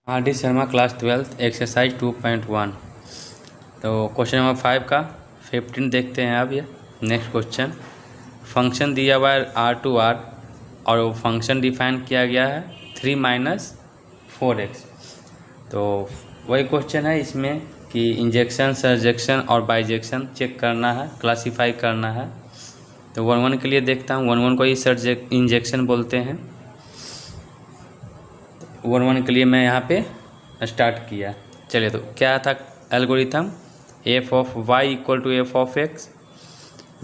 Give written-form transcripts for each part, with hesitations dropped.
R D Sharma class 12 exercise 2.1। तो question number 5 का 15 देखते हैं अब। ये नेक्स्ट क्वेश्चन, फंक्शन दिया हुआ है आर टू आर और वो फंक्शन डिफाइन किया गया है 3 - 4x। तो वही क्वेश्चन है इसमें कि इंजेक्शन, सर्जेक्शन और बाइजेक्शन चेक करना है, क्लासीफाई करना है। तो 1-1 के लिए देखता हूँ। 1-1 को ही इंजेक्शन बोलते हैं। 1-1 के लिए मैं यहाँ पे स्टार्ट किया। चलिए, तो क्या था algorithm, f of y equal to f of x.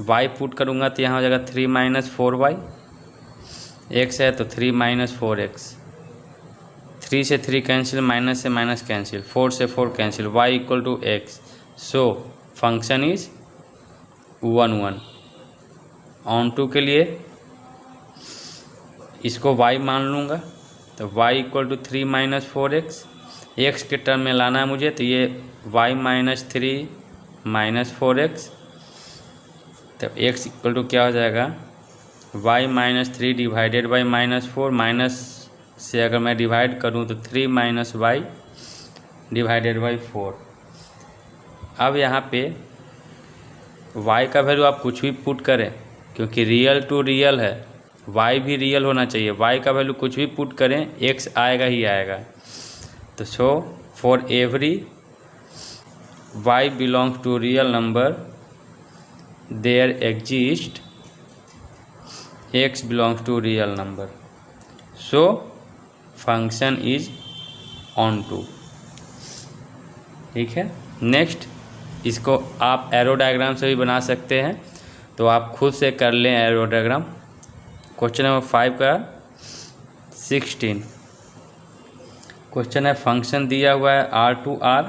Y put करूँगा तो यहाँ हो जाएगा 3 - 4y। एक्स है तो 3 - 4x। 3 से 3 कैंसिल, माइनस से माइनस कैंसिल, 4 से 4 cancel, y equal to x. So function is 1-1। Onto के लिए इसको y मान लूँगा तो y equal to 3 - 4x। x के टर्म में लाना है मुझे, तो ये y - 3 - 4x। तो x इक्वल टू क्या हो जाएगा, y - 3 डिवाइडेड बाई -4। माइनस से अगर मैं डिवाइड करूँ तो 3 - y डिवाइडेड बाई 4। अब यहाँ पे y का वैल्यू आप कुछ भी पुट करें, क्योंकि रियल टू रियल है, y भी रियल होना चाहिए। y का वैल्यू कुछ भी पुट करें, x आएगा ही आएगा। तो so for every y belongs to real number there exist x belongs to real number. So function is onto. ठीक है। नेक्स्ट, इसको आप एरो डायग्राम से भी बना सकते हैं, तो आप खुद से कर लें एरो डायग्राम। क्वेश्चन नंबर 5 का 16 क्वेश्चन है, फंक्शन दिया हुआ है आर टू आर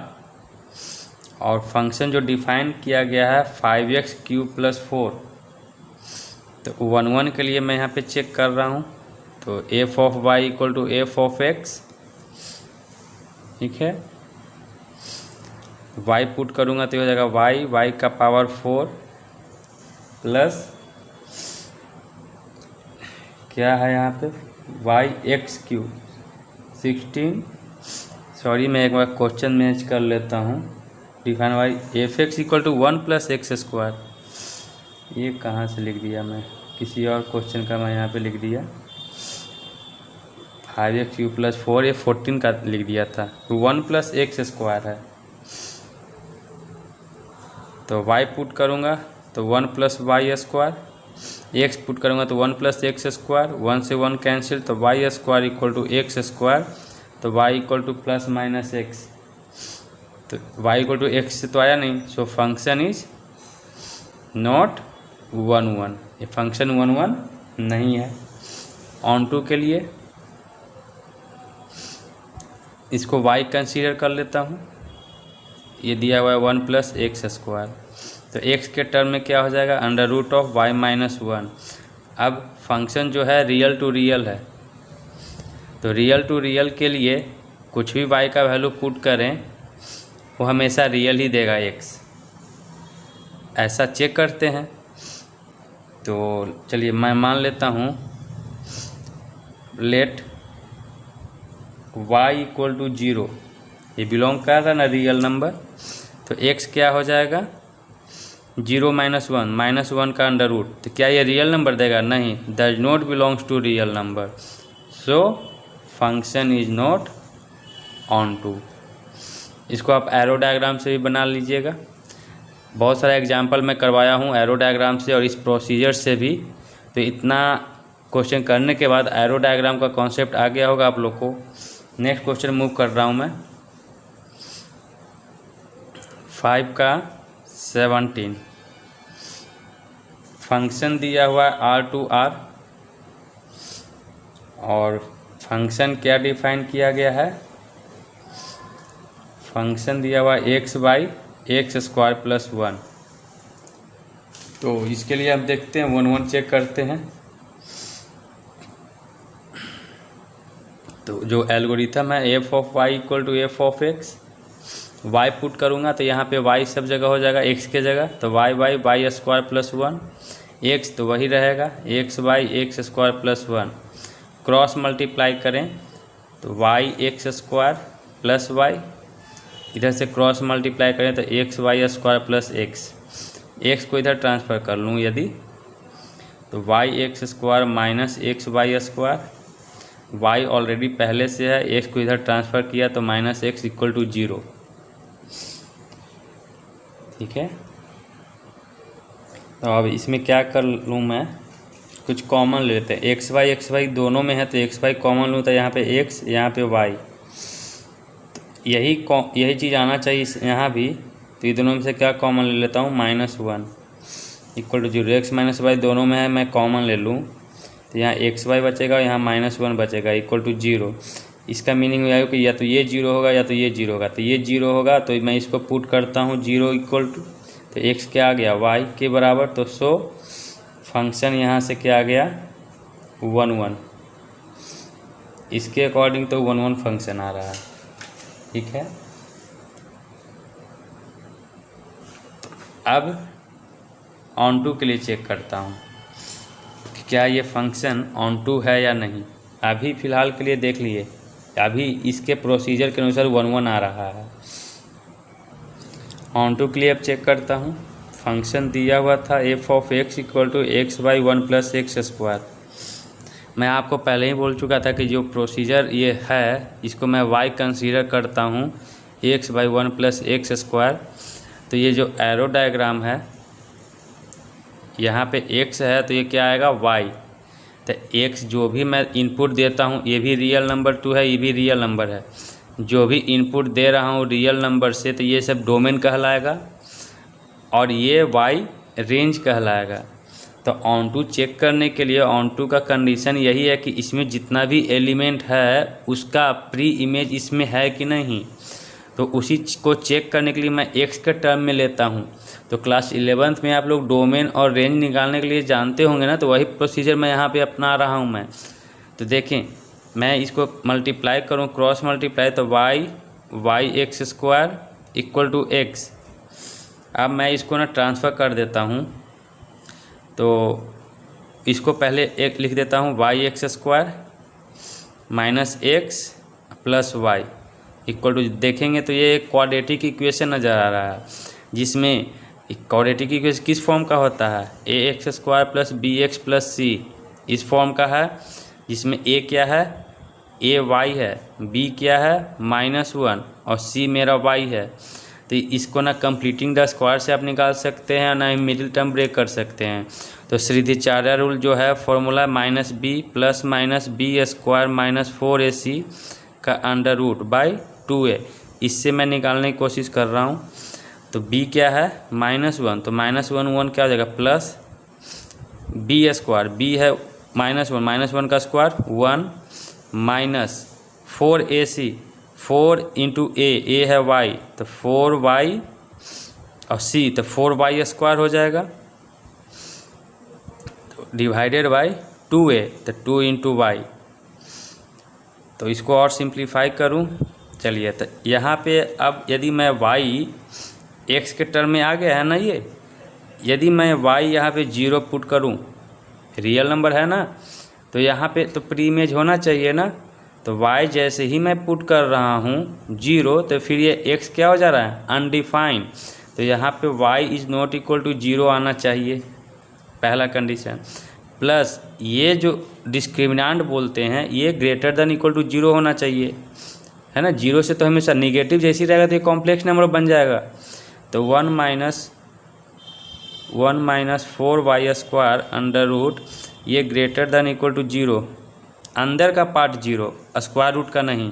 और फंक्शन जो डिफाइन किया गया है 5x³ + 4। तो 1-1 के लिए मैं यहाँ पे चेक कर रहा हूँ। तो f of y equal to f of x. ठीक है, y पुट करूँगा तो हो जाएगा y का पावर 4 प्लस क्या है यहाँ पे y(x³) 16। सॉरी, मैं एक बार क्वेश्चन मैच कर लेता हूँ। Define y f x equal to 1 + x²। ये कहाँ से लिख दिया मैं, किसी और क्वेश्चन का मैं यहाँ पे लिख दिया। 5x³ + 4, ये 14 का लिख दिया था। तो 1 + x² है। तो y पुट करूँगा तो 1 + y²। x पुट करूँगा तो 1 + x²। 1 से 1 कैंसिल, तो y² इक्वल टू x²। तो y इक्वल टू ± x। तो y इक्वल टू x से तो आया नहीं। So function is not 1-1। ये फंक्शन 1-1 नहीं है। ऑन टू के लिए इसको y कंसीडर कर लेता हूँ। ये दिया हुआ है 1 + x²। तो x के टर्म में क्या हो जाएगा, √y - 1। अब फंक्शन जो है रियल टू रियल है, तो रियल टू रियल के लिए कुछ भी y का वैल्यू पुट करें वो हमेशा रियल ही देगा x। ऐसा चेक करते हैं। तो चलिए मैं मान लेता हूँ, लेट y इक्वल टू 0। ये बिलोंग कर रहा है ना रियल नंबर, तो x क्या हो जाएगा, 0 - 1 -1 का अंडर रूट। तो क्या ये रियल नंबर देगा, नहीं, does not belongs to real number. So function is not onto. इसको आप एरो डायग्राम से भी बना लीजिएगा। बहुत सारा एग्जाम्पल मैं करवाया हूँ एरो डायग्राम से और इस प्रोसीजर से भी। तो इतना क्वेश्चन करने के बाद एरो डायग्राम का कॉन्सेप्ट आ गया होगा आप लोग को। नेक्स्ट क्वेश्चन मूव कर रहा हूँ मैं, 5 का 17। फंक्शन दिया हुआ है आर टू आर और फंक्शन क्या डिफाइन किया गया है, फंक्शन दिया हुआ है x/x² + 1। तो इसके लिए हम देखते हैं 1-1 चेक करते हैं। तो जो एल्गोरिथम है f of y equal to f of x, y put करूँगा तो यहाँ पे y सब जगह हो जाएगा x के जगह, तो y/y² + 1। x तो वही रहेगा, x/x² + 1। क्रॉस मल्टीप्लाई करें तो y(x²) प्लस वाई, इधर से क्रॉस मल्टीप्लाई करें तो x y square plus x को इधर ट्रांसफ़र कर लूँ यदि, तो y x square minus x y square, y already पहले से है, एक्स को इधर ट्रांसफ़र किया तो माइनस एक्स इक्वल टू 0। ठीक है, तो अब इसमें क्या कर लूँ मैं, कुछ कॉमन लेते हैं। एक्स वाई दोनों में है तो एक्स वाई कॉमन लूँ तो यहाँ पे एक्स, यहाँ पे वाई, तो यही चीज़ आना चाहिए यहाँ भी। तो ये दोनों में से क्या कॉमन ले लेता हूँ, -1 equal to 0। X minus y दोनों में है, मैं कॉमन ले लूँ तो यहाँ एक्स वाई बचेगा, यहाँ -1 बचेगा इक्वल टू 0। इसका मीनिंग यह है कि या तो ये 0 होगा या तो ये 0 होगा। तो ये 0 होगा तो मैं इसको पुट करता हूँ 0 इक्वल टू, तो एक्स क्या आ गया, वाई के बराबर। तो सो फंक्शन यहाँ से क्या आ गया, 1 इसके अकॉर्डिंग तो 1 फंक्शन आ रहा है। ठीक है, अब ऑन टू के लिए चेक करता हूँ कि क्या ये फंक्शन ऑन टू है या नहीं। अभी फ़िलहाल के लिए देख लिए, अभी इसके प्रोसीजर के अनुसार 1 आ रहा है। ऑन टू के लिए अब चेक करता हूँ। फंक्शन दिया हुआ था f of x equal to x by 1 plus x square. मैं आपको पहले ही बोल चुका था कि जो प्रोसीजर ये है इसको मैं y कंसीडर करता हूँ x by 1 plus x square. तो ये जो एरो डायग्राम है यहाँ पे x है तो ये क्या आएगा y। तो x जो भी मैं इनपुट देता हूँ, ये भी रियल नंबर 2 है, ये भी रियल नंबर है। जो भी इनपुट दे रहा हूँ रियल नंबर से तो ये सब डोमेन कहलाएगा और ये y रेंज कहलाएगा। तो ऑन टू चेक करने के लिए ऑन टू का कंडीशन यही है कि इसमें जितना भी एलिमेंट है उसका प्री इमेज इसमें है कि नहीं। तो उसी को चेक करने के लिए मैं x के टर्म में लेता हूँ। तो क्लास 11th में आप लोग डोमेन और रेंज निकालने के लिए जानते होंगे ना, तो वही प्रोसीजर मैं यहाँ पे अपना रहा हूँ मैं। तो देखें, मैं इसको मल्टीप्लाई करूँ, क्रॉस मल्टीप्लाई, तो y x square equal to x. अब मैं इसको ना ट्रांसफ़र कर देता हूँ, तो इसको पहले एक लिख देता हूँ y x square minus x plus y equal to, देखेंगे तो ये एक क्वाड्रेटिक इक्वेशन नज़र आ रहा है, जिसमें क्वाड्रेटिक इक्वेशन किस फॉर्म का होता है, A X square plus B X plus C, इस फॉर्म का है, जिसमें ए क्या है, ए वाई है, बी क्या है -1 और सी मेरा वाई है। तो इसको ना कंप्लीटिंग द स्क्वायर से आप निकाल सकते हैं, ना मिडिल टर्म ब्रेक कर सकते हैं। तो श्रीधीचार्य रूल जो है formula -b plus -b square -4ac का अंडर रूट बाई 2a, इससे मैं निकालने की कोशिश कर रहा हूँ। तो b क्या है -1, तो -1 क्या हो जाएगा प्लस b स्क्वायर, b है -1 का स्क्वायर 1 माइनस 4ac, 4 इंटू ए है y, तो 4y और c, तो 4y स्क्वायर हो जाएगा, तो डिवाइडेड बाई 2a, तो 2 इंटू वाई। तो इसको और सिंप्लीफाई करूं, चलिए, तो यहाँ पे अब यदि मैं y x के टर्म में आ गया है ना, ये यदि मैं y यहाँ पे 0 पुट करूं, रियल नंबर है ना, तो यहाँ पे तो प्री इमेज होना चाहिए ना। तो y जैसे ही मैं पुट कर रहा हूँ 0, तो फिर ये x क्या हो जा रहा है, अनडिफाइंड। तो यहाँ पे y is not equal to 0 आना चाहिए, पहला कंडीशन। प्लस ये जो डिस्क्रिमिनेंट बोलते हैं ये ग्रेटर देन इक्वल टू 0 होना चाहिए, है ना। 0 से तो हमेशा निगेटिव जैसी रहेगा तो ये कॉम्प्लेक्स नंबर बन जाएगा। तो 1 minus 4y square under root, ये ग्रेटर देन इक्वल टू 0, अंदर का पार्ट 0, स्क्वायर रूट का नहीं,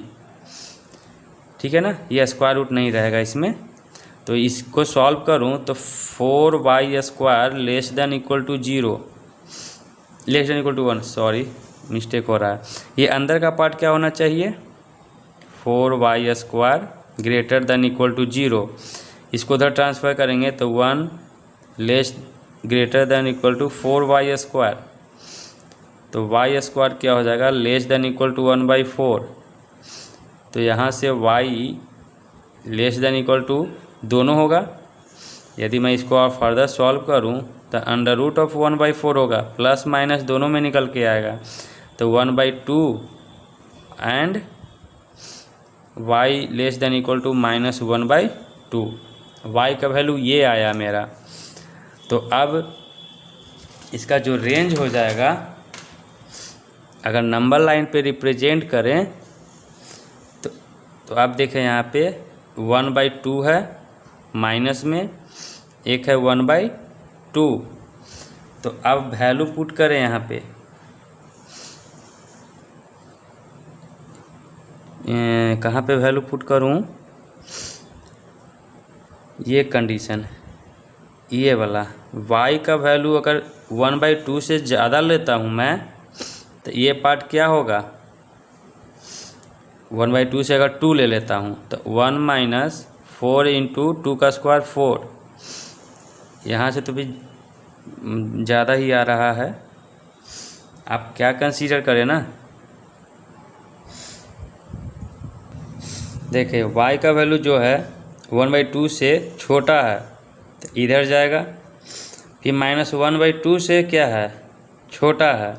ठीक है ना, ये स्क्वायर रूट नहीं रहेगा इसमें। तो इसको सॉल्व करूं तो 4y square less than equal to 0, less than equal to 1, sorry mistake हो रहा है, ये अंदर का पार्ट क्या होना चाहिए 4y square greater than equal to 0। इसको उधर ट्रांसफ़र करेंगे तो 1 less greater than equal to 4y square, तो y स्क्वायर क्या हो जाएगा लेस देन इक्वल टू 1/4। तो यहाँ से y less than equal to दोनों होगा। यदि मैं इसको और फर्दर सॉल्व करूँ तो अंडर रूट ऑफ 1/4 होगा, प्लस माइनस दोनों में निकल के आएगा। तो 1/2 and y less than equal to -1/2। y का वैल्यू ये आया मेरा। तो अब इसका जो रेंज हो जाएगा, अगर नंबर लाइन पे रिप्रेजेंट करें तो आप देखें यहाँ पे 1/2 है, माइनस में एक है 1/2। तो अब वैल्यू पुट करें यहाँ पे, कहाँ पे वैल्यू पुट करूँ, ये कंडीशन है ये वाला। y का वैल्यू अगर 1/2 से ज़्यादा लेता हूँ मैं, तो ये पार्ट क्या होगा, 1/2 से अगर 2 ले लेता हूँ तो 1 - 4 × 2 का स्क्वायर 4। यहाँ से तो भी ज़्यादा ही आ रहा है। आप क्या कंसीडर करें ना, देखिए y का वैल्यू जो है 1/2 से छोटा है तो इधर जाएगा, फिर -1/2 से क्या है, छोटा है,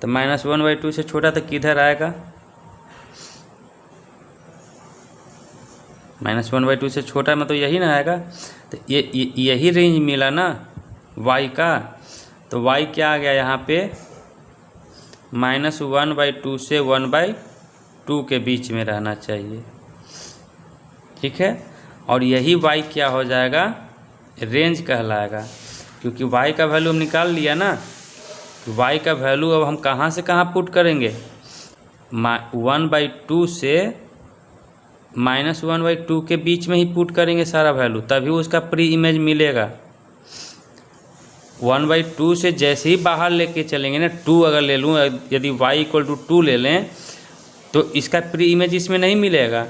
तो -1/2 से छोटा तो किधर आएगा, -1/2 से छोटा में तो यही ना आएगा। तो यही रेंज मिला ना y का, तो y क्या आ गया यहाँ पे, -1/2 से 1/2 के बीच में रहना चाहिए, ठीक है। और यही y क्या हो जाएगा, रेंज कहलाएगा, क्योंकि y का वैल्यू हम निकाल लिया ना। y का वैल्यू अब हम कहाँ से कहाँ पुट करेंगे, 1/2 से -1/2 के बीच में ही पुट करेंगे सारा वैल्यू, तभी उसका प्री इमेज मिलेगा। 1/2 से जैसे ही बाहर लेके चलेंगे ना, 2 अगर ले लूँ, यदि y = 2 ले लें तो इसका प्री इमेज इसमें नहीं मिलेगा।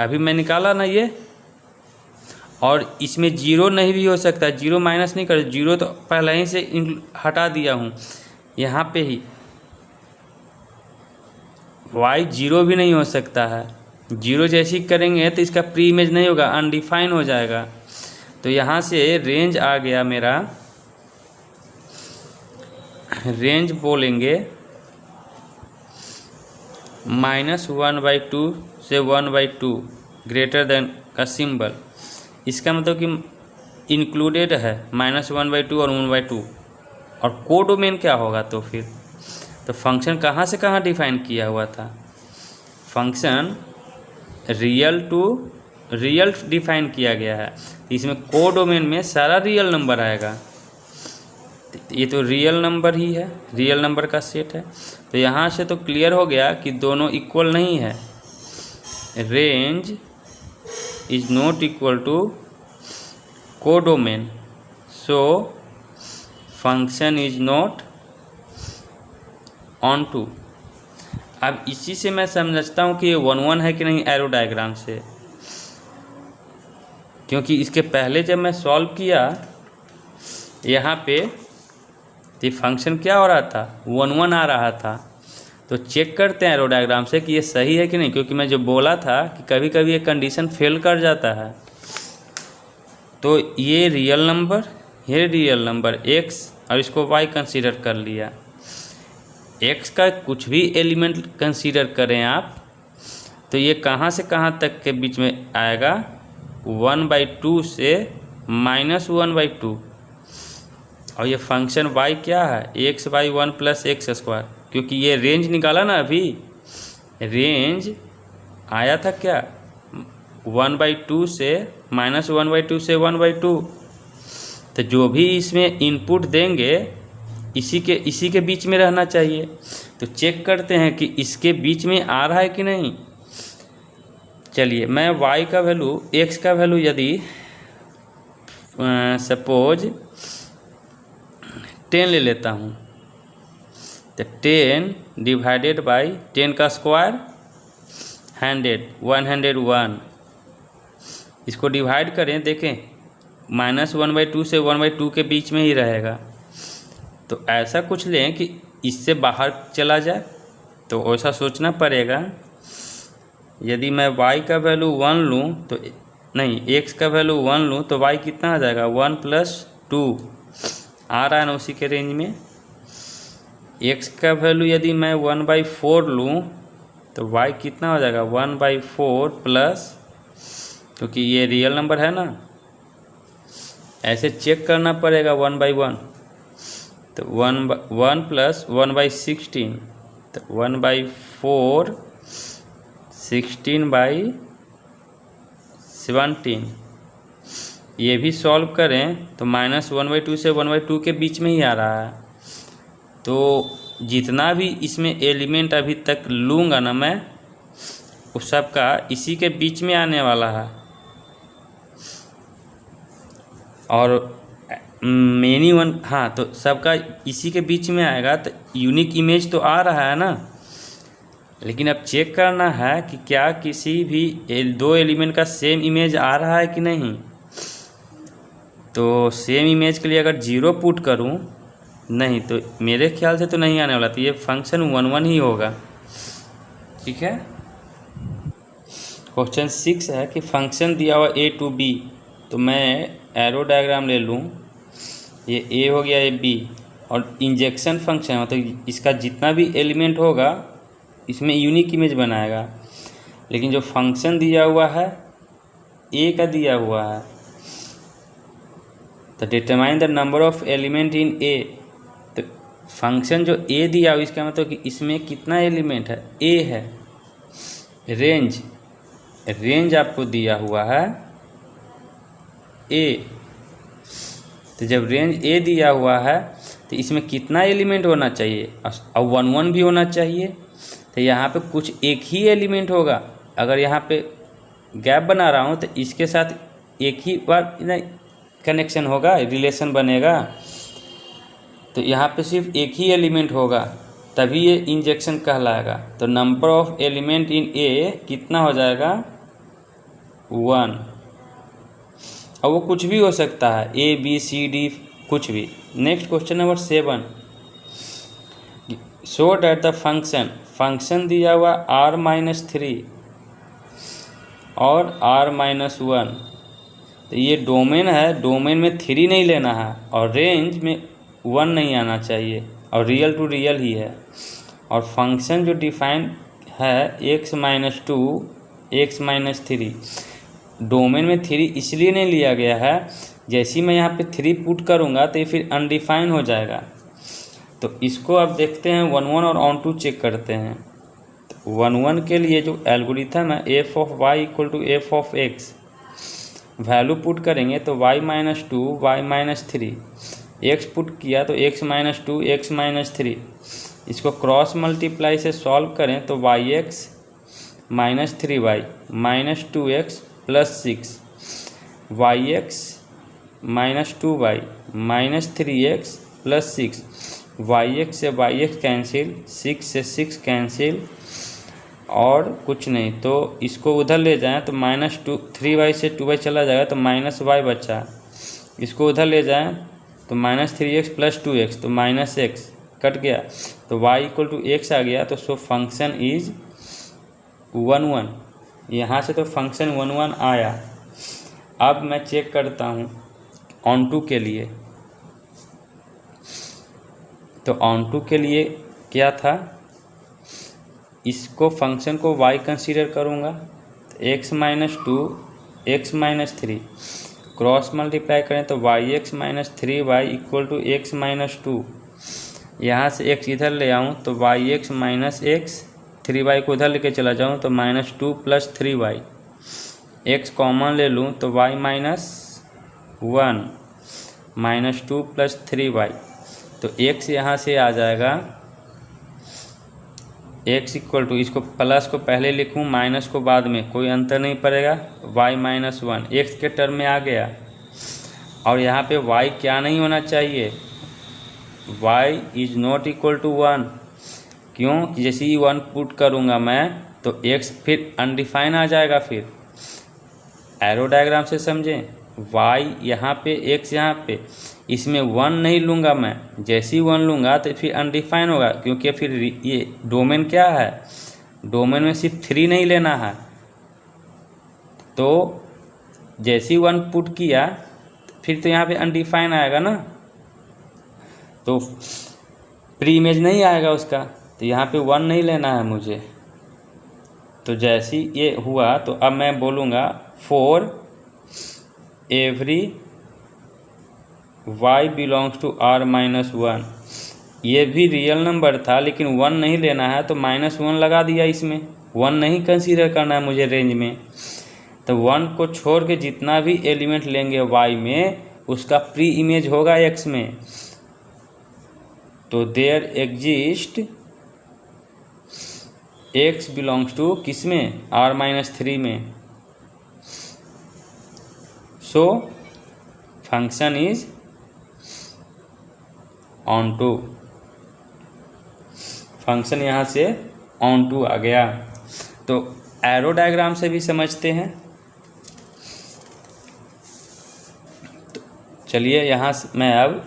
अभी मैं निकाला ना ये, और इसमें 0 नहीं भी हो सकता, 0 माइनस नहीं कर, 0 तो पहले ही से हटा दिया हूँ यहाँ पे ही। y 0 भी नहीं हो सकता है, 0 जैसे ही करेंगे तो इसका प्री इमेज नहीं होगा, अनडिफाइन हो जाएगा। तो यहाँ से रेंज आ गया मेरा, रेंज बोलेंगे -1/2 से 1/2 ग्रेटर देन का सिंबल। इसका मतलब कि इंक्लूडेड है -1/2 और 1/2। और कोडोमेन क्या होगा, तो फिर तो फंक्शन कहाँ से कहाँ डिफाइन किया हुआ था, function real to real define किया गया है। इसमें कोडोमेन में सारा रियल नंबर आएगा, ये तो रियल नंबर ही है, रियल नंबर का सेट है। तो यहाँ से तो क्लियर हो गया कि दोनों इक्वल नहीं है। Range is not equal to codomain, so function is not onto. अब इसी से मैं समझता हूँ कि ये 1-1 है कि नहीं, एरो डायग्राम से, क्योंकि इसके पहले जब मैं सॉल्व किया यहाँ पे तो फंक्शन क्या हो रहा था, 1-1 आ रहा था। तो चेक करते हैं एरो डायग्राम से कि ये सही है कि नहीं, क्योंकि मैं जो बोला था कि कभी कभी ये कंडीशन फेल कर जाता है। तो ये रियल नंबर x और इसको y कंसीडर कर लिया। x का कुछ भी एलिमेंट कंसीडर करें आप, तो ये कहाँ से कहाँ तक के बीच में आएगा, 1/2 से -1/2। और ये फंक्शन y क्या है, x/1 + x², क्योंकि ये रेंज निकाला ना अभी, रेंज आया था क्या, 1/2 से -1/2 से 1/2। तो जो भी इसमें इनपुट देंगे इसी के बीच में रहना चाहिए। तो चेक करते हैं कि इसके बीच में आ रहा है कि नहीं। चलिए मैं y का वैल्यू, x का वैल्यू यदि सपोज 10 ले लेता हूँ, तो 10 डिवाइडेड बाई 10 का स्क्वायर 101। इसको डिवाइड करें, देखें -1/2 से 1/2 के बीच में ही रहेगा। तो ऐसा कुछ लें कि इससे बाहर चला जाए, तो ऐसा सोचना पड़ेगा। यदि मैं y का वैल्यू 1 लूँ तो नहीं, x का वैल्यू 1 लूँ तो y कितना आ जाएगा, 1 + 2 आ रहा है ना उसी के रेंज में। x का वैल्यू यदि मैं 1/4 लूँ तो y कितना हो जाएगा 1/4 प्लस, क्योंकि ये रियल नंबर है ना, ऐसे चेक करना पड़ेगा 1/1, तो 1 प्लस 1/16, तो 1/4 16/17। ये भी सॉल्व करें तो -1/2 से 1/2 के बीच में ही आ रहा है। तो जितना भी इसमें एलिमेंट अभी तक लूँगा ना मैं, उस सब का इसी के बीच में आने वाला है। और मेनी वन, हाँ, तो सबका इसी के बीच में आएगा, तो यूनिक इमेज तो आ रहा है ना। लेकिन अब चेक करना है कि क्या किसी भी दो एलिमेंट का सेम इमेज आ रहा है कि नहीं। तो सेम इमेज के लिए अगर 0 पुट करूं, नहीं, तो मेरे ख्याल से तो नहीं आने वाला, तो ये फंक्शन 1 1 ही होगा। ठीक है। क्वेश्चन 6 है कि फंक्शन दिया हुआ a to b, तो मैं एरो डायग्राम ले लूँ, ये a हो गया, ये b, और इंजेक्शन फंक्शन है, तो इसका जितना भी एलिमेंट होगा इसमें यूनिक इमेज बनाएगा। लेकिन जो फंक्शन दिया हुआ है a का दिया हुआ है, तो determine the number of element in a, तो फंक्शन जो a दिया हुआ, इसका मतलब कि इसमें कितना एलिमेंट है, a है। रेंज आपको दिया हुआ है a, तो जब रेंज a दिया हुआ है तो इसमें कितना एलिमेंट होना चाहिए, और 1 1 भी होना चाहिए। तो यहाँ पे कुछ एक ही एलिमेंट होगा। अगर यहाँ पे गैप बना रहा हूँ तो इसके साथ एक ही बार कनेक्शन होगा, रिलेशन बनेगा। तो यहाँ पे सिर्फ एक ही एलिमेंट होगा, तभी ये इंजेक्शन कहलाएगा। तो number of element in a कितना हो जाएगा 1, और वो कुछ भी हो सकता है, a b c d कुछ भी। Next question number 7, show that the function दिया हुआ r-3 और r-1, तो ये डोमेन है, डोमेन में 3 नहीं लेना है, और रेंज में 1 नहीं आना चाहिए, और रियल टू रियल ही है। और फंक्शन जो डिफाइन है x-2 x-3, डोमेन में 3 इसलिए नहीं लिया गया है, जैसे ही मैं यहाँ पे 3 पुट करूँगा तो ये फिर अनडिफाइन हो जाएगा। तो इसको अब देखते हैं 1 1 और ऑन टू चेक करते हैं। तो 1 1 के लिए जो एल्गोरिथम है f of y equal to f of x, value put करेंगे तो y-2 y-3, x पुट किया तो x-2 x-3, इसको क्रॉस मल्टीप्लाई से सॉल्व करें तो yx -3y -2x plus 6, yx -2y -3x plus 6, yx से yx कैंसिल, 6 से 6 कैंसिल, और कुछ नहीं। तो इसको उधर ले जाएं तो -3y से 2y चला जाएगा तो -y बचा। इसको उधर ले जाएं तो -3x प्लस 2x, तो -x कट गया, तो y इक्वल टू x आ गया। तो सो फंक्शन इज 1 1, यहाँ से तो फंक्शन 1 1 आया। अब मैं चेक करता हूँ ऑन टू के लिए। तो ऑन टू के लिए क्या था, इसको फंक्शन को y कंसीडर करूँगा, तो x-2 x-3 क्रॉस मल्टीप्लाई करें तो yx -3y equal to x-2, यहाँ से x इधर ले आऊँ तो yx -x, 3y को उधर लेके चला जाऊँ तो -2 प्लस 3y, x कॉमन ले लूँ तो y -1 -2 प्लस 3y, तो x यहाँ से आ जाएगा, x इक्वल टू, इसको प्लस को पहले लिखूँ माइनस को बाद में, कोई अंतर नहीं पड़ेगा, y -1 x के टर्म में आ गया। और यहाँ पे y क्या नहीं होना चाहिए, y is not equal to 1, क्यों, जैसे ही 1 पुट करूँगा मैं तो x फिर अनडिफाइन आ जाएगा। फिर एरो डायग्राम से समझें, y यहाँ पे x यहाँ पे, इसमें 1 नहीं लूँगा मैं, जैसे ही 1 लूँगा तो फिर अनडिफाइन होगा, क्योंकि फिर ये डोमेन क्या है, डोमेन में सिर्फ 3 नहीं लेना है। तो जैसे ही 1 पुट किया फिर तो यहाँ पे अनडिफाइन आएगा ना, तो प्री इमेज नहीं आएगा उसका, तो यहाँ पे 1 नहीं लेना है मुझे। तो जैसे ये हुआ तो अब मैं बोलूँगा for every y belongs to r-1। ये भी रियल नंबर था लेकिन 1 नहीं लेना है तो -1 लगा दिया इसमें, 1 नहीं कंसीडर करना है मुझे रेंज में। तो 1 को छोड़ के जितना भी एलिमेंट लेंगे y में उसका प्री इमेज होगा x में। तो there exist x belongs to किस में, r-3 में। So function is onto, function यहाँ से ऑन टू आ गया। तो एरो डायग्राम से भी समझते हैं। तो चलिए यहाँ से मैं अब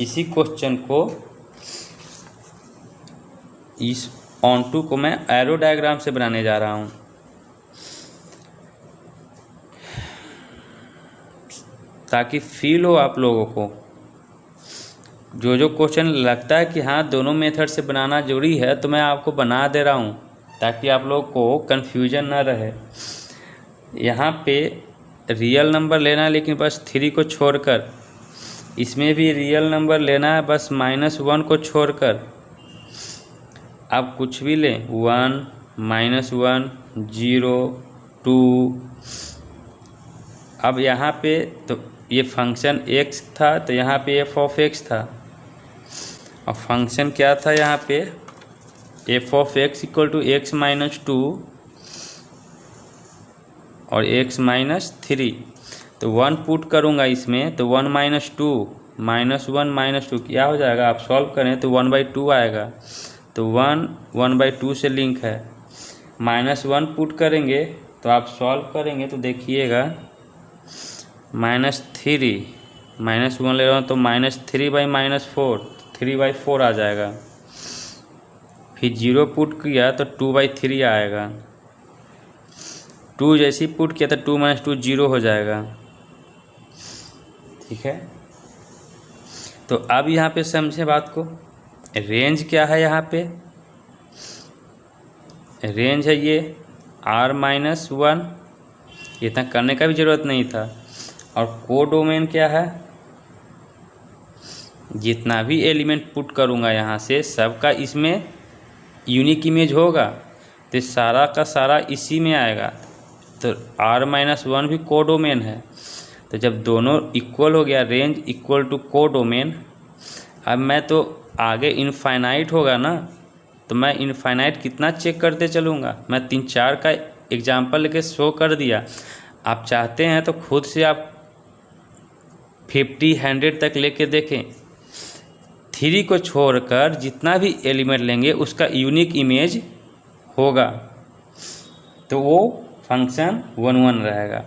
इसी क्वेश्चन को, इस ऑन टू को मैं एरो डायग्राम से बनाने जा रहा हूँ ताकि फील हो आप लोगों को। जो जो क्वेश्चन लगता है कि हाँ दोनों मेथड से बनाना जरूरी है तो मैं आपको बना दे रहा हूँ ताकि आप लोग को कन्फ्यूजन ना रहे। यहाँ पे रियल नंबर लेना है लेकिन बस 3 को छोड़कर, इसमें भी रियल नंबर लेना है बस -1 को छोड़कर। आप कुछ भी लें, 1, -1, 0, 2। अब यहाँ पे तो ये फंक्शन x था तो यहाँ पे f(x) था और फंक्शन क्या था यहाँ पे, f(x) = x-2 और x-3। तो 1 पुट करूँगा इसमें तो 1 - 2 -1 -2 क्या हो जाएगा, आप सॉल्व करें तो 1/2 आएगा। तो 1 1/2 से लिंक है। -1 पुट करेंगे तो आप सॉल्व करेंगे तो देखिएगा -3 -1 ले रहा हूँ तो -3/-4 3/4 आ जाएगा। फिर 0 पुट किया तो 2/3 आएगा। 2 जैसे ही पुट किया तो 2 - 2 0 हो जाएगा। ठीक है, तो अब यहाँ पे समझे बात को। रेंज क्या है यहाँ पे, रेंज है ये r-1, इतना करने का भी ज़रूरत नहीं था। और कोडोमेन क्या है, जितना भी एलिमेंट पुट करूँगा यहाँ से सबका इसमें यूनिक इमेज होगा तो सारा का सारा इसी में आएगा। तो r-1 भी कोडोमेन है। तो जब दोनों इक्वल हो गया, रेंज इक्वल टू कोडोमेन, अब मैं तो आगे इनफाइनाइट होगा ना, तो मैं इनफाइनाइट कितना चेक करते चलूँगा। मैं 3-4 का एग्जाम्पल लेके शो कर दिया। आप चाहते हैं तो खुद से आप 50-100 तक लेके देखें। 3 को छोड़कर जितना भी एलिमेंट लेंगे उसका यूनिक इमेज होगा तो वो फंक्शन 1 रहेगा।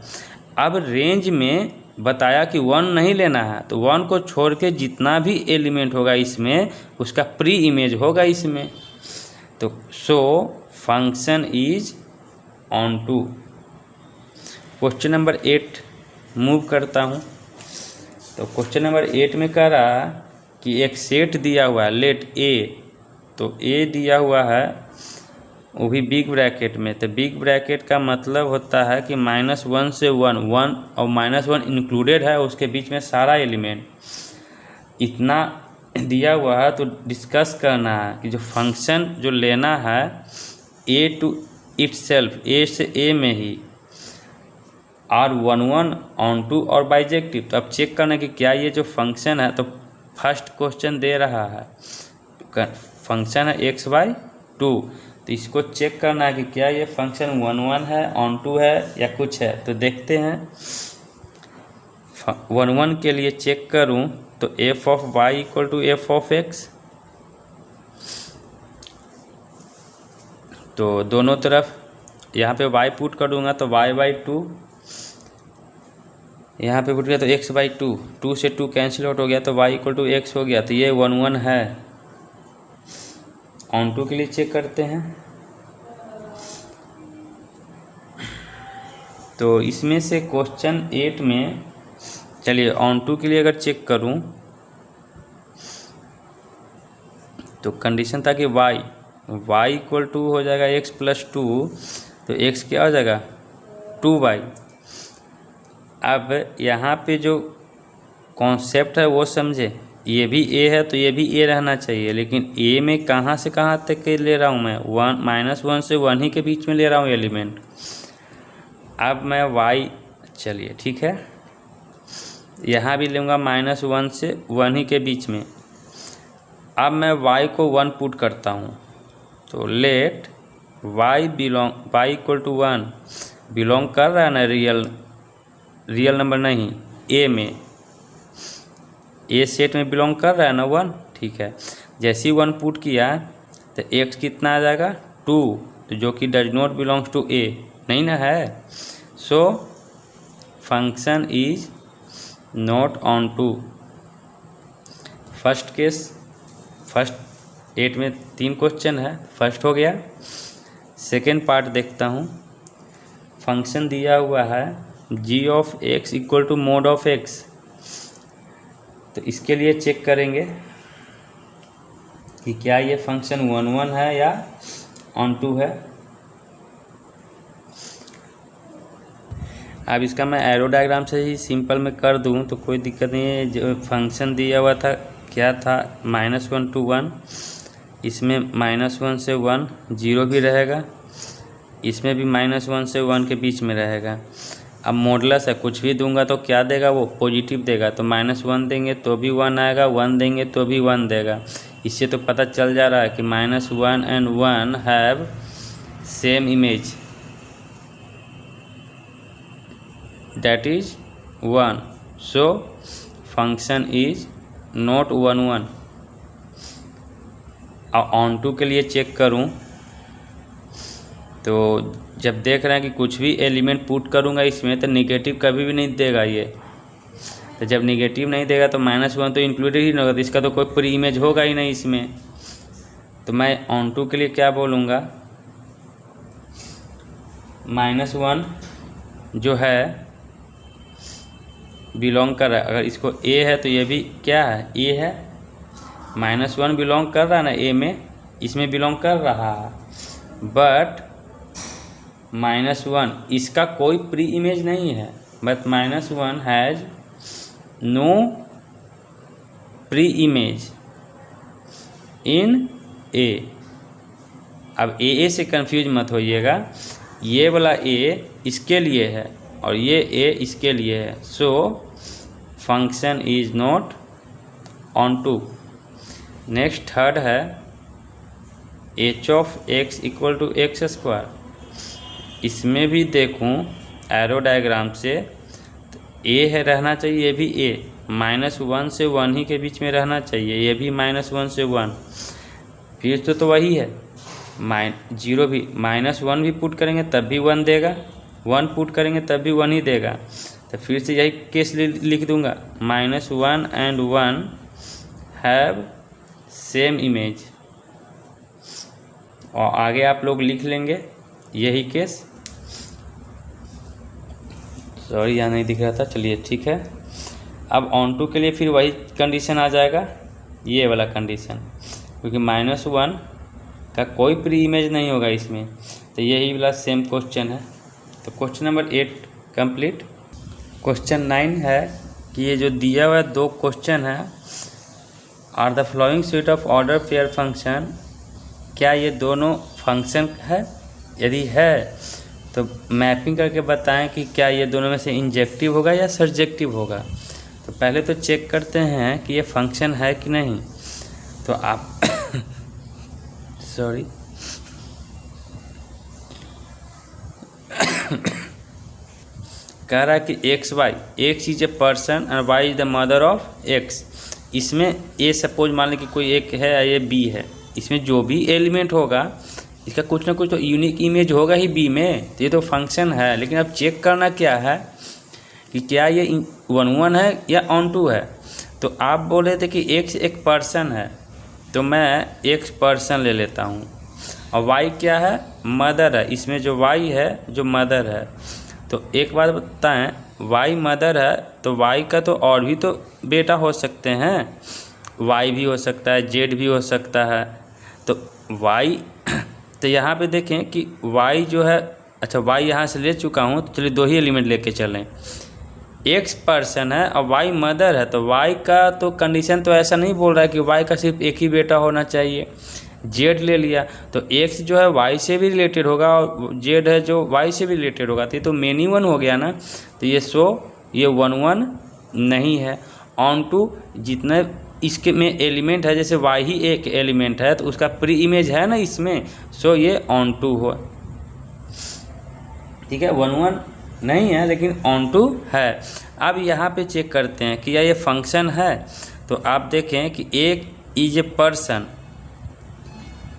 अब रेंज में बताया कि 1 नहीं लेना है तो 1 को छोड़ के जितना भी एलिमेंट होगा इसमें उसका प्री इमेज होगा इसमें। तो so function is onto. Question number 8 move करता हूँ। तो क्वेश्चन नंबर 8 में कह रहा कि एक सेट दिया हुआ है, लेट ए। तो ए दिया हुआ है वो भी बिग ब्रैकेट में। तो बिग ब्रैकेट का मतलब होता है कि -1 से 1 और -1 इंक्लूडेड है उसके बीच में सारा एलिमेंट। इतना दिया हुआ है तो डिस्कस करना है कि जो फंक्शन जो लेना है ए टू इटसेल्फ, ए से ए में ही, r11 ऑन टू और बाइजेक्टिव। तो अब चेक करना कि क्या ये जो फंक्शन है, तो फर्स्ट क्वेश्चन दे रहा है फंक्शन है x/2। तो इसको चेक करना है कि क्या ये फंक्शन 1 है, ऑन टू है या कुछ है। तो देखते हैं 1 के लिए चेक करूं तो f(y) = f(x). तो दोनों तरफ यहाँ पे y पुट कर दूंगा तो y/2, यहाँ पे पुट किया तो x/2, 2 से 2 कैंसिल आउट हो गया तो y = x हो गया। तो ये 1 है। ऑन टू के लिए चेक करते हैं। तो इसमें से क्वेश्चन 8 में, चलिए ऑन टू के लिए अगर चेक करूं तो कंडीशन था कि y y इक्वल टू हो जाएगा x प्लस 2, तो x क्या हो जाएगा 2y। अब यहाँ पे जो कॉन्सेप्ट है वो समझे, ये भी a है तो ये भी a रहना चाहिए, लेकिन a में कहाँ से कहाँ तक के ले रहा हूँ मैं, -1 से 1 ही के बीच में ले रहा हूँ एलिमेंट। अब मैं y, चलिए ठीक है, यहाँ भी लूँगा -1 से 1 ही के बीच में। अब मैं y को 1 पुट करता हूँ, तो let y equal to 1 belong कर रहा है ना रियल नंबर नहीं, a में, ए सेट में बिलोंग कर रहा है ना 1, ठीक है। जैसे ही 1 पुट किया तो x कितना आ जाएगा 2, तो जो कि does not belongs to a नहीं ना है। So function is not onto. First case, first 8 में 3 क्वेश्चन है, फर्स्ट हो गया। सेकेंड पार्ट देखता हूँ। फंक्शन दिया हुआ है g of x equal to mod of x, तो इसके लिए चेक करेंगे कि क्या ये फंक्शन 1 है या ऑन टू है। अब इसका मैं एरो डायग्राम से ही सिंपल में कर दूं तो कोई दिक्कत नहीं है। जो फंक्शन दिया हुआ था क्या था, -1 to 1, इसमें -1 से 1 0 भी रहेगा, इसमें भी -1 से 1 के बीच में रहेगा। अब मॉडुलस है, कुछ भी दूंगा तो क्या देगा, वो पॉजिटिव देगा, तो -1 देंगे तो भी 1 आएगा, 1 देंगे तो भी 1 देगा। इससे तो पता चल जा रहा है कि -1 and 1 have same image, that is 1। So function is not 1 1। और ऑन टू के लिए चेक करूं तो जब देख रहे हैं कि कुछ भी एलिमेंट पुट करूंगा इसमें तो नेगेटिव कभी भी नहीं देगा ये, तो जब नेगेटिव नहीं देगा तो -1 तो इंक्लूडेड ही नहीं होगा, तो इसका तो कोई प्री इमेज होगा ही नहीं इसमें। तो मैं ऑन टू के लिए क्या बोलूँगा, -1 जो है बिलोंग कर रहा है, अगर इसको a है तो ये भी क्या है a है, -1 बिलोंग कर रहा है ना a में, इसमें बिलोंग कर रहा है, बट -1 इसका कोई प्री इमेज नहीं है, but -1 has no pre image in a। अब a से कंफ्यूज मत होइएगा, ये वाला a इसके लिए है और ये a इसके लिए है। So function is not onto. Next third है h of x equal to x²। इसमें भी देखूं एरो डायग्राम से तो a है रहना चाहिए, ये भी a, -1 से 1 ही के बीच में रहना चाहिए, ये भी -1 से 1, फिर तो वही है 0 भी, -1 भी पुट करेंगे तब भी 1 देगा, 1 पुट करेंगे तब भी 1 ही देगा। तो फिर से यही केस लिख दूंगा, -1 एंड 1 हैव सेम इमेज, और आगे आप लोग लिख लेंगे यही केस। सॉरी यहाँ नहीं दिख रहा था, चलिए ठीक है। अब ऑन टू के लिए फिर वही कंडीशन आ जाएगा, ये वाला कंडीशन, क्योंकि -1 का कोई प्री इमेज नहीं होगा इसमें, तो यही वाला सेम क्वेश्चन है। तो क्वेश्चन नंबर 8 कंप्लीट। क्वेश्चन 9 है कि ये जो दिया हुआ 2 क्वेश्चन है, are the following set of order pair function, क्या ये दोनों फंक्शन है, यदि है तो मैपिंग करके बताएं कि क्या ये दोनों में से इंजेक्टिव होगा या सर्जेक्टिव होगा। तो पहले तो चेक करते हैं कि ये फंक्शन है कि नहीं। तो आप सॉरी कह रहा है कि x is a person and y is the mother of x। इसमें a सपोज मान लें कि कोई एक है या ये b है, इसमें जो भी एलिमेंट होगा इसका कुछ ना कुछ तो यूनिक इमेज होगा ही b में, तो ये तो फंक्शन है। लेकिन अब चेक करना क्या है कि क्या ये 1 है या ऑन टू है। तो आप बोले थे कि x एक पर्सन है, तो मैं x पर्सन ले लेता हूँ, और y क्या है, मदर है, इसमें जो y है जो मदर है। तो एक बात बताएं, y मदर है तो y का तो और भी तो बेटा हो सकते हैं, y भी हो सकता है, z भी हो सकता है। तो y तो यहाँ पे देखें कि y जो है, अच्छा y यहाँ से ले चुका हूँ, तो चलिए 2 ही एलिमेंट लेके चलें। x पर्सन है और y मदर है, तो y का तो कंडीशन तो ऐसा नहीं बोल रहा है कि y का सिर्फ एक ही बेटा होना चाहिए। z ले लिया तो x जो है y से भी रिलेटेड होगा और z है जो y से भी रिलेटेड होगा, तो ये तो मेनी वन हो गया ना। तो ये ये 1 1 नहीं है। ऑन टू जितने इसके में एलिमेंट है, जैसे y ही एक एलिमेंट है तो उसका प्री इमेज है ना इसमें, ये ऑन टू हो, ठीक है। 1 1 नहीं है लेकिन ऑन टू है। अब यहाँ पे चेक करते हैं कि ये फंक्शन है। तो आप देखें कि एक इज ए पर्सन,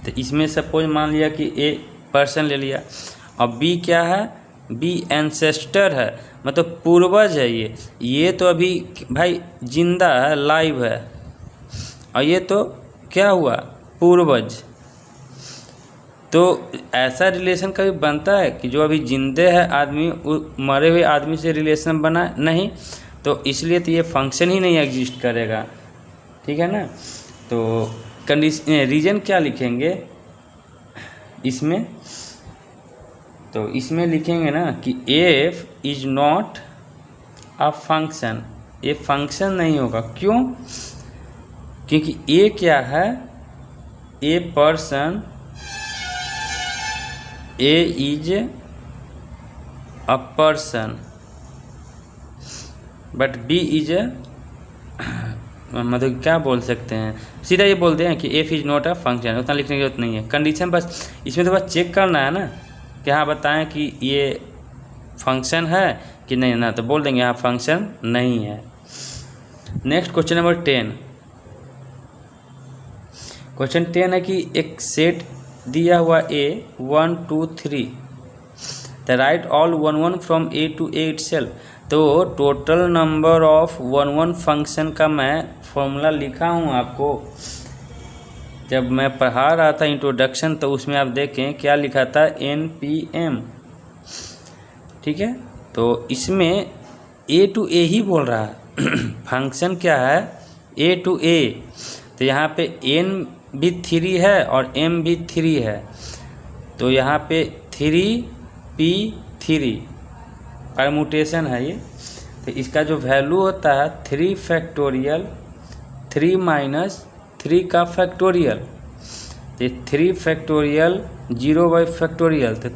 तो इसमें सपोज मान लिया कि ए पर्सन ले लिया, और बी क्या है, बी एंसेस्टर है, मतलब पूर्वज है। ये तो अभी भाई जिंदा है, लाइव है, और ये तो क्या हुआ, पूर्वज। तो ऐसा रिलेशन कभी बनता है कि जो अभी जिंदे है आदमी मरे हुए आदमी से रिलेशन बना, नहीं। तो इसलिए तो ये फंक्शन ही नहीं एग्जिस्ट करेगा, ठीक है ना। तो रीजन क्या लिखेंगे इसमें, तो इसमें लिखेंगे ना कि f is not a function, ये फंक्शन नहीं होगा। क्यों? क्योंकि ए क्या है, a person, A is a person but B is A, मतलब क्या बोल सकते हैं, सीधा ये बोलते हैं कि f is not a function, उतना लिखने की जरूरत नहीं है। कंडीशन बस इसमें तो बस चेक करना है ना कि हाँ बताएं कि ये फंक्शन है कि नहीं ना, तो बोल देंगे हाँ फंक्शन नहीं है। Next question number 10। क्वेश्चन 10 है कि एक सेट दिया हुआ A 1 2 3, the write all 1 1 from A to A itself. तो टोटल नंबर ऑफ 1 1 फंक्शन का मैं फॉर्मूला लिखा हूँ आपको, जब मैं पढ़ा रहा था इंट्रोडक्शन, तो उसमें आप देखें क्या लिखा था, NPM, ठीक है। तो इसमें ए टू ए ही बोल रहा है फंक्शन क्या है, ए टू ए। तो यहाँ पे n भी 3 है और m भी 3 है, तो यहाँ पे 3p3 परमुटेशन है ये। तो इसका जो वैल्यू होता है 3 फैक्टोरियल 3 माइनस 3 का फैक्टोरियल, तो 3 फैक्टोरियल 0 बाई फैक्टोरियल, तो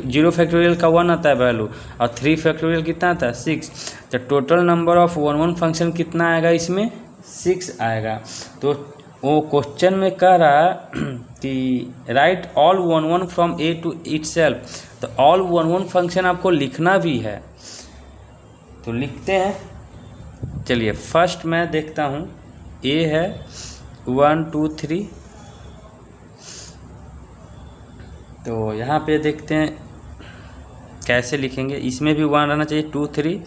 0 फैक्टोरियल का 1 आता है वैल्यू, और 3 फैक्टोरियल कितना आता है 6। तो टोटल नंबर ऑफ 1 1 फंक्शन कितना आएगा इसमें, 6 आएगा। तो वो क्वेश्चन में कह रहा कि write all 1 1 from A to itself, तो ऑल 1 1 फंक्शन आपको लिखना भी है, तो लिखते हैं। चलिए फर्स्ट मैं देखता हूँ, ए है 1 2 3, तो यहाँ पे देखते हैं कैसे लिखेंगे। इसमें भी 1 रहना चाहिए, 2 3,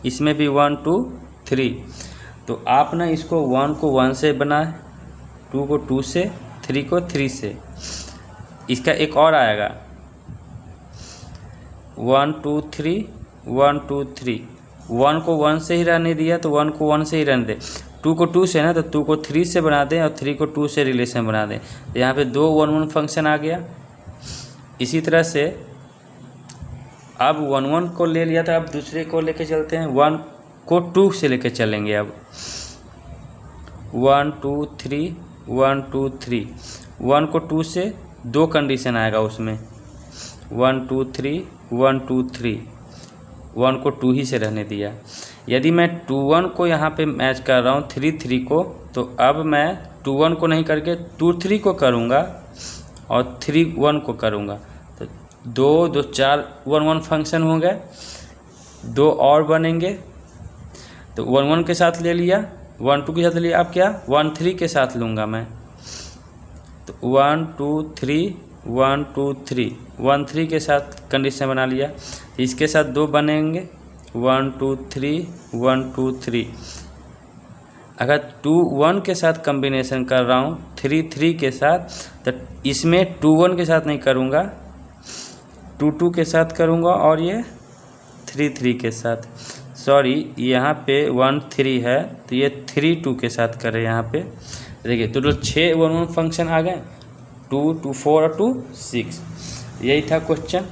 इसमें भी 1 2 3। तो आप ना इसको 1 को 1 से बनाए, 2 को 2 से, 3 को 3 से। इसका एक और आएगा 1 2 3 1 2 3, 1 को 1 से ही रहने दिया तो 1 को 1 से ही रहने दे, 2 को 2 से ना, तो 2 को 3 से बना दें और 3 को 2 से रिलेशन बना दें। तो यहाँ पे 2 1 1 फंक्शन आ गया। इसी तरह से अब 1 1 को ले लिया था, अब दूसरे को लेके चलते हैं, 1 को 2 से लेके चलेंगे। अब 1 2 3 1 2 3, 1 को 2 से 2 कंडीशन आएगा उसमें, 1 2 3 1 2 3, 1 को 2 ही से रहने दिया। यदि मैं 2 1 को यहाँ पे मैच कर रहा हूँ 3 3 को, तो अब मैं 2 1 को नहीं करके 2 3 को करूँगा और 3 1 को करूँगा, तो 2 2 4 1 1 फंक्शन हो गए, 2 और बनेंगे। तो 1 1 के साथ ले लिया, 1 2 के साथ ले लिया, अब क्या 1 3 के साथ लूँगा मैं, तो 1 2 3 1 2 3, 1 3 के साथ कंडीशन बना लिया। इसके साथ 2 बनेंगे, 1 2 3 1 2 3। अगर 2 1 के साथ कम्बिनेशन कर रहा हूँ 3 3 के साथ, तो इसमें 2 1 के साथ नहीं करूँगा, 2 2 के साथ करूँगा, और ये 3 3 के साथ, सॉरी यहाँ पे 1 3 है तो ये 3 2 के साथ करें। यहाँ पे देखिए टोटल 6 1 1 फंक्शन आ गए। 2, 2 4 और 2 6। यही था क्वेश्चन।